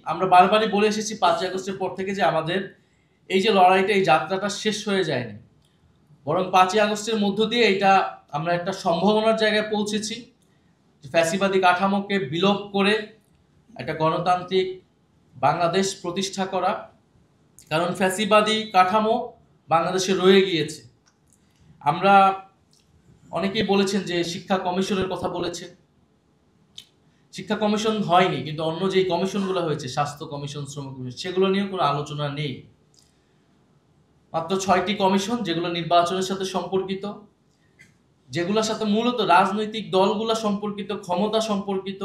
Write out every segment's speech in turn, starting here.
আমরা বারবারই বলে এসেছি 5ই আগস্টের পর থেকে যে আমাদের এই যে লড়াইটা, এই যাত্রাটা শেষ হয়ে যায়নি, বরং 5ই আগস্টের মধ্য দিয়ে এটা আমরা একটা সম্ভাবনার জায়গায় পৌঁছেছি। ফ্যাসিবাদী কাঠামোকে বিলোপ করে একটা গণতান্ত্রিক বাংলাদেশ প্রতিষ্ঠা করা। কারণ ফ্যাসিবাদী কাঠামো বাংলাদেশে রয়ে গিয়েছে। আমরা অনেকেই বলেছেন যে শিক্ষা কমিশনের কথা বলেছে, শিক্ষা কমিশন হয়নি, কিন্তু অন্য যে কমিশনগুলো হয়েছে, স্বাস্থ্য কমিশন, শ্রম কমিশন, সেগুলো নিয়েও কোনো আলোচনা নেই। মাত্র 6টি কমিশন যেগুলো নির্বাচনের সাথে সম্পর্কিত, যেগুলোর সাথে মূলত রাজনৈতিক দলগুলো সম্পর্কিত, ক্ষমতা সম্পর্কিত,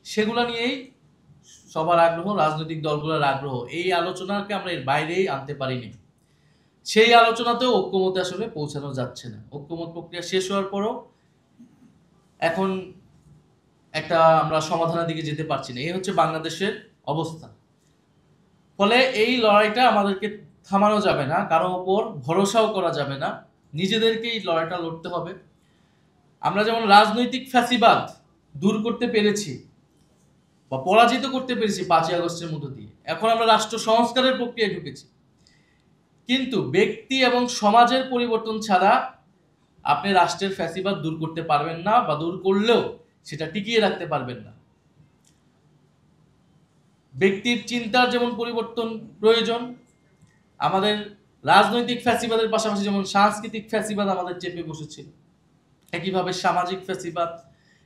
সেগুলো নিয়েই সবার আগ্রহ, রাজনৈতিক দলগুলোর আগ্রহ। এই আলোচনাকে আমরা এর বাইরেই আনতে পারিনি। সেই আলোচনাতেও ঐক্যমতে আসলে পৌঁছানো যাচ্ছে না। ঐক্যমত প্রক্রিয়া শেষ হওয়ার পরও এখন একটা আমরা সমাধানের দিকে যেতে পারছি না। এই হচ্ছে বাংলাদেশের অবস্থা। ফলে এই লড়াইটা আমাদেরকে থামানো যাবে না, কারো ওপর ভরসাও করা যাবে না, নিজেদেরকে এই লড়াইটা লড়তে হবে। আমরা যেমন রাজনৈতিক ফ্যাসিবাদ দূর করতে পেরেছি বা পরাজিত করতে পেরেছি 5ই আগস্টের মধ্য দিয়ে, এখন আমরা রাষ্ট্র সংস্কারের প্রক্রিয়ায় ঢুকেছি। কিন্তু ব্যক্তি এবং সমাজের পরিবর্তন ছাড়া আপনি রাষ্ট্রের ফ্যাসিবাদ দূর করতে পারবেন না, বা দূর করলেও সেটা টিকিয়ে রাখতে পারবেন না। ব্যক্তির চিন্তার যেমন পরিবর্তন প্রয়োজন, আমাদের রাজনৈতিক ফ্যাসিবাদের পাশাপাশি যেমন সাংস্কৃতিক ফ্যাসিবাদ আমাদের চেপে বসেছিল, একইভাবে সামাজিক ফ্যাসিবাদ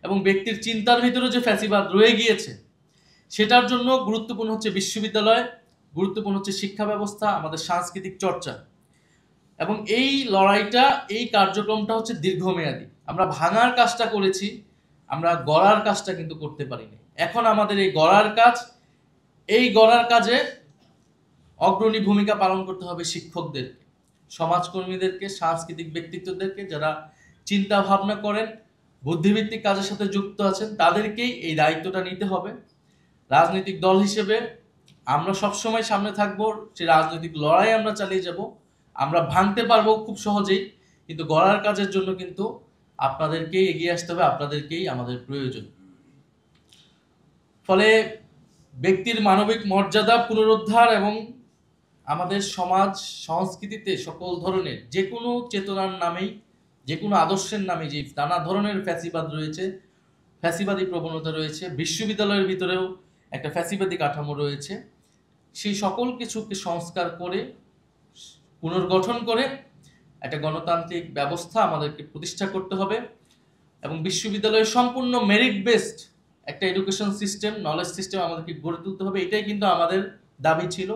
এবং ব্যক্তির চিন্তার ভিতরে যে ফ্যাসিবাদ রয়ে গিয়েছে, সেটার জন্য গুরুত্বপূর্ণ হচ্ছে বিশ্ববিদ্যালয়, গুরুত্বপূর্ণ হচ্ছে শিক্ষা ব্যবস্থা, আমাদের সাংস্কৃতিক চর্চা। এবং এই লড়াইটা, এই কার্যক্রমটা হচ্ছে দীর্ঘমেয়াদী। আমরা ভাঙার কাজটা করেছি, আমরা গড়ার কাজটা কিন্তু করতে পারিনি। এখন আমাদের এই গড়ার কাজ, এই গড়ার কাজে অগ্রণী ভূমিকা পালন করতে হবে শিক্ষকদেরকে, সমাজকর্মীদেরকে, সাংস্কৃতিক ব্যক্তিত্বদেরকে, যারা চিন্তা ভাবনা করেন, বুদ্ধিভিত্তিক কাজের সাথে যুক্ত আছেন, তাদেরকেই এই দায়িত্বটা নিতে হবে। রাজনৈতিক দল হিসেবে আমরা সবসময় সামনে থাকবো, সেই রাজনৈতিক লড়াই আমরা চালিয়ে যাব। আমরা ভাঙতে পারবো খুব সহজেই, কিন্তু গড়ার কাজের জন্য কিন্তু আপনাদেরকেই এগিয়ে আসতে হবে, আপনাদেরকেই আমাদের প্রয়োজন। ফলে ব্যক্তির মানবিক মর্যাদা পুনরুদ্ধার এবং আমাদের সমাজ সংস্কৃতিতে সকল ধরনের যে কোনো চেতনার নামেই, যে কোনো আদর্শের নামে যে নানা ধরনের ফ্যাসিবাদ রয়েছে, ফ্যাসিবাদী প্রবণতা রয়েছে, বিশ্ববিদ্যালয়ের ভিতরেও একটা ফ্যাসিবাদী কাঠামো রয়েছে, সেই সকল কিছুকে সংস্কার করে, পুনর্গঠন করে একটা গণতান্ত্রিক ব্যবস্থা আমাদেরকে প্রতিষ্ঠা করতে হবে। এবং বিশ্ববিদ্যালয়ের সম্পূর্ণ মেরিট বেসড একটা এডুকেশন সিস্টেম, নলেজ সিস্টেম আমাদেরকে গড়ে তুলতে হবে। এটাই কিন্তু আমাদের দাবি ছিল।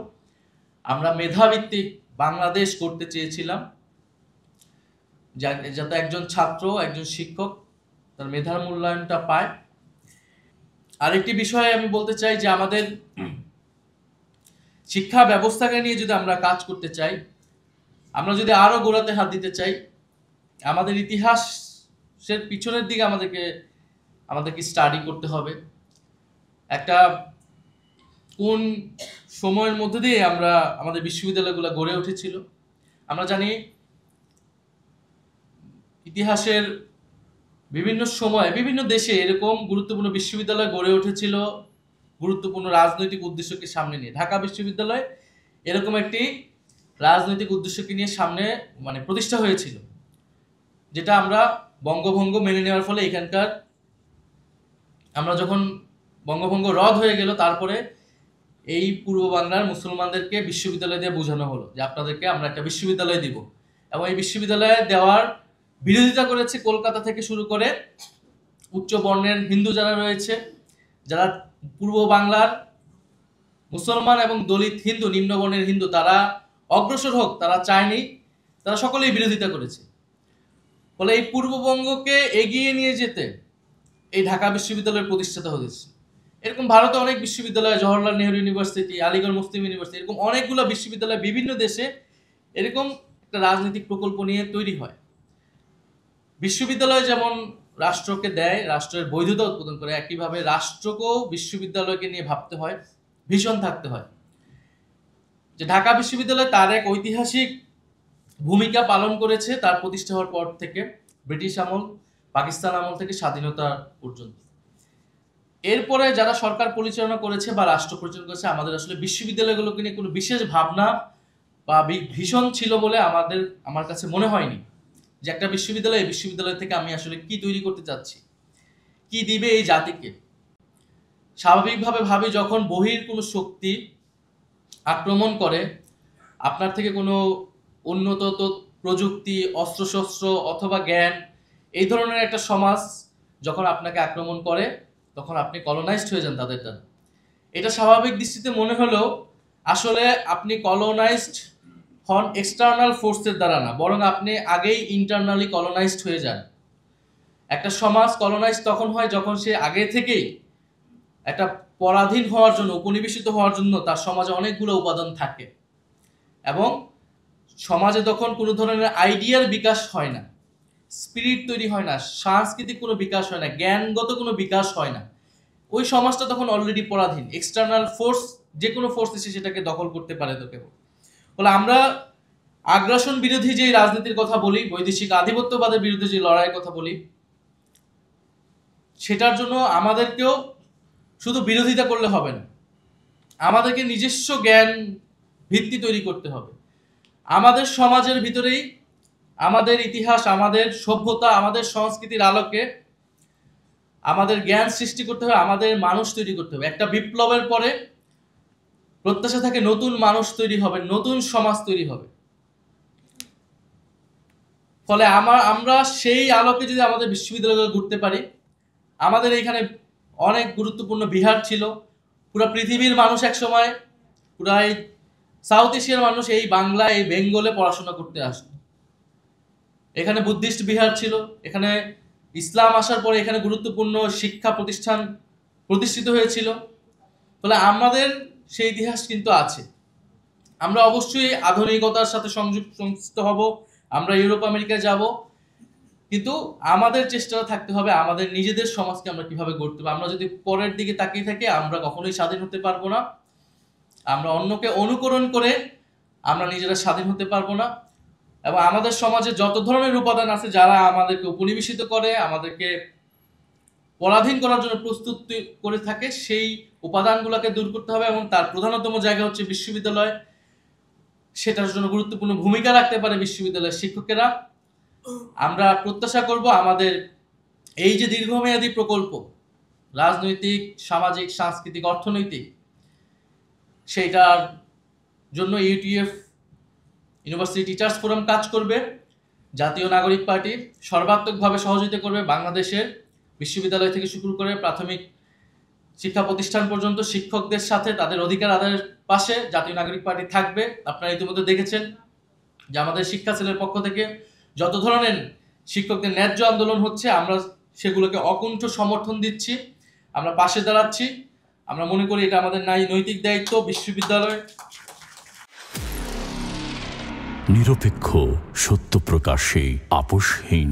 আমরা মেধাভিত্তিক বাংলাদেশ করতে চেয়েছিলাম, যাতে একজন ছাত্র, একজন শিক্ষক তার মেধার মূল্যায়নটা পায়। আরেকটি বিষয়ে আমি বলতে চাই যে আমাদের শিক্ষা ব্যবস্থাকে নিয়ে যদি আমরা কাজ করতে চাই, আমরা যদি আরো গোড়াতে হাত দিতে চাই, আমাদের ইতিহাসের পিছনের দিকে আমাদেরকে স্টাডি করতে হবে। একটা কোন সময়ের মধ্যে দিয়ে আমাদের বিশ্ববিদ্যালয়গুলো গড়ে উঠেছিল। আমরা জানি ইতিহাসের বিভিন্ন সময় বিভিন্ন দেশে এরকম গুরুত্বপূর্ণ বিশ্ববিদ্যালয় গড়ে উঠেছিল গুরুত্বপূর্ণ রাজনৈতিক উদ্দেশ্যকে সামনে নিয়ে। ঢাকা বিশ্ববিদ্যালয় এরকম একটি রাজনৈতিক উদ্দেশ্যকে নিয়ে সামনে প্রতিষ্ঠা হয়েছিল, যেটা আমরা বঙ্গভঙ্গ মেনে নেওয়ার ফলে এখানকার, আমরা যখন বঙ্গভঙ্গ রদ হয়ে গেল, তারপরে এই পূর্ব বাংলার মুসলমানদেরকে বিশ্ববিদ্যালয় দিয়ে বোঝানো হলো যে আপনাদেরকে আমরা একটা বিশ্ববিদ্যালয় দিব। এবং এই বিশ্ববিদ্যালয়ে দেওয়ার বিরোধিতা করেছে কলকাতা থেকে শুরু করে উচ্চ বর্ণের হিন্দু যারা রয়েছে, যারা পূর্ব বাংলার মুসলমান এবং দলিত হিন্দু, নিম্নবর্ণের হিন্দু, তারা অগ্রসর হোক তারা চায়নি, তারা সকলেই বিরোধিতা করেছে। ফলে এই পূর্ববঙ্গকে এগিয়ে নিয়ে যেতে এই ঢাকা বিশ্ববিদ্যালয়ের প্রতিষ্ঠাতা হয়েছে। এরকম ভারতে অনেক বিশ্ববিদ্যালয়, জওহরলাল নেহরু ইউনিভার্সিটি, আলিগড় মুসলিম ইউনিভার্সিটি, এরকম অনেকগুলো বিশ্ববিদ্যালয় বিভিন্ন দেশে এরকম একটা রাজনৈতিক প্রকল্প নিয়ে তৈরি হয়। বিশ্ববিদ্যালয় যেমন রাষ্ট্রকে দেয়, রাষ্ট্রের বৈধতা উৎপাদন করে, একইভাবে রাষ্ট্রকেও বিশ্ববিদ্যালয়কে নিয়ে ভাবতে হয়, ভীষণ থাকতে হয়। যে ঢাকা বিশ্ববিদ্যালয় তার এক ঐতিহাসিক ভূমিকা পালন করেছে তার প্রতিষ্ঠা হওয়ার পর থেকে, ব্রিটিশ আমল, পাকিস্তান আমল থেকে স্বাধীনতা পর্যন্ত। এরপরে যারা সরকার পরিচালনা করেছে বা রাষ্ট্র পরিচালনা করেছে, আমাদের আসলে বিশ্ববিদ্যালয়গুলোকে নিয়ে কোনো বিশেষ ভাবনা বা ভীষণ ছিল বলে আমার কাছে মনে হয়নি যে একটা বিশ্ববিদ্যালয় থেকে আমি আসলে কি তৈরি করতে চাচ্ছি, কি দিবে এই জাতিকে। স্বাভাবিকভাবে ভাবি যখন বহির কোনো শক্তি আক্রমণ করে, আপনার থেকে কোনো উন্নত প্রযুক্তি, অস্ত্রশস্ত্র অথবা জ্ঞান, এই ধরনের একটা সমাজ যখন আপনাকে আক্রমণ করে, তখন আপনি কলোনাইজড হয়ে যান তাদের দ্বারা। এটা স্বাভাবিক দৃষ্টিতে মনে হলেও আসলে আপনি কলোনাইজড হন এক্সটার্নাল ফোর্সের দ্বারা না, বরং আপনি আগেই ইন্টারনালি কলোনাইজড হয়ে যান। একটা সমাজ কলোনাইজ তখন হয় যখন সে আগে থেকেই একটা পরাধীন হওয়ার জন্য, উপনিবেশিত হওয়ার জন্য তার সমাজে অনেকগুলো উপাদান থাকে, এবং সমাজে তখন কোনো ধরনের আইডিয়ার বিকাশ হয় না, স্পিরিট তৈরি হয় না, সাংস্কৃতিক কোনো বিকাশ হয় না, জ্ঞানগত কোনো বিকাশ হয় না। ওই সমাজটা তখন অলরেডি পরাধীন, এক্সটার্নাল ফোর্স, যে কোনো ফোর্স এসে সেটাকে দখল করতে পারে। তো কেবল বলে আমরা আগ্রাসন বিরোধী যে রাজনীতির কথা বলি, বৈদেশিক আধিপত্যবাদের বিরুদ্ধে যে লড়াইয়ের কথা বলি, সেটার জন্য আমাদেরকেও শুধু বিরোধিতা করলে হবে না, আমাদেরকে নিজস্ব জ্ঞান ভিত্তি তৈরি করতে হবে। আমাদের সমাজের ভিতরেই আমাদের ইতিহাস, আমাদের সভ্যতা, আমাদের সংস্কৃতির আলোকে আমাদের জ্ঞান সৃষ্টি করতে হবে, আমাদের মানুষ তৈরি করতে হবে। একটা বিপ্লবের পরে প্রত্যাশা থাকে নতুন মানুষ তৈরি হবে, নতুন সমাজ তৈরি হবে। ফলে আমরা সেই আলোকে যদি আমাদের বিশ্ববিদ্যালয়ে ঘুরতে পারি, আমাদের এখানে অনেক গুরুত্বপূর্ণ বিহার ছিল, পুরো পৃথিবীর মানুষ একসময়, পুরো এই সাউথ এশিয়ার মানুষ এই বাংলা, এই বেঙ্গলে পড়াশোনা করতে আসত। এখানে বুদ্ধিস্ট বিহার ছিল, এখানে ইসলাম আসার পরে এখানে গুরুত্বপূর্ণ শিক্ষা প্রতিষ্ঠান প্রতিষ্ঠিত হয়েছিল। ফলে আমাদের সেই ইতিহাস কিন্তু আছে। আমরা অবশ্যই আধুনিকতার সাথে সংযুক্ত হব, আমরা ইউরোপ আমেরিকায় যাব, কিন্তু আমাদের চেষ্টা থাকতে হবে আমাদের নিজেদের সমাজকে আমরা কিভাবে গড়তে হবে। আমরা যদি পরের দিকে তাকিয়ে থাকি, আমরা কখনোই স্বাধীন হতে পারবো না। আমরা অন্যকে অনুকরণ করে আমরা নিজেরা স্বাধীন হতে পারবো না। এবং আমাদের সমাজে যত ধরনের উপাদান আছে, যারা আমাদেরকে উপনিবেশিত করে, আমাদেরকে পরাধীন করার জন্য প্রস্তুত করে থাকে, সেই উপাদানগুলোকে দূর করতে হবে। এবং তার প্রধানতম জায়গা হচ্ছে বিশ্ববিদ্যালয়। সেটার জন্য গুরুত্বপূর্ণ ভূমিকা রাখতে পারে বিশ্ববিদ্যালয়ের শিক্ষকেরা। আমরা প্রত্যাশা করব আমাদের এই যে দীর্ঘমেয়াদী প্রকল্প, রাজনৈতিক, সামাজিক, সাংস্কৃতিক, অর্থনৈতিক, সেইটার জন্য ইউটিএফ, ইউনিভার্সিটি টিচার্স ফোরাম কাজ করবে। জাতীয় নাগরিক পার্টি সর্বাত্মকভাবে সহযোগিতা করবে। বাংলাদেশের বিশ্ববিদ্যালয় থেকে শুরু করে প্রাথমিক শিক্ষা প্রতিষ্ঠান পর্যন্ত শিক্ষকদের সাথে তাদের অধিকার আদায়ের পাশে জাতীয় নাগরিক পার্টি থাকবে। আপনারা ইতিমধ্যে দেখেছেন যে আমাদের শিক্ষা সেলের পক্ষ থেকে যত ধরনের শিক্ষকদের ন্যায্য আন্দোলন হচ্ছে, আমরা সেগুলোকে অকুণ্ঠ সমর্থন দিচ্ছি, আমরা পাশে দাঁড়াচ্ছি। আমরা মনে করি এটা আমাদের নৈতিক দায়িত্ব। বিশ্ববিদ্যালয় নিরপেক্ষ, সত্য প্রকাশে আপোষহীন।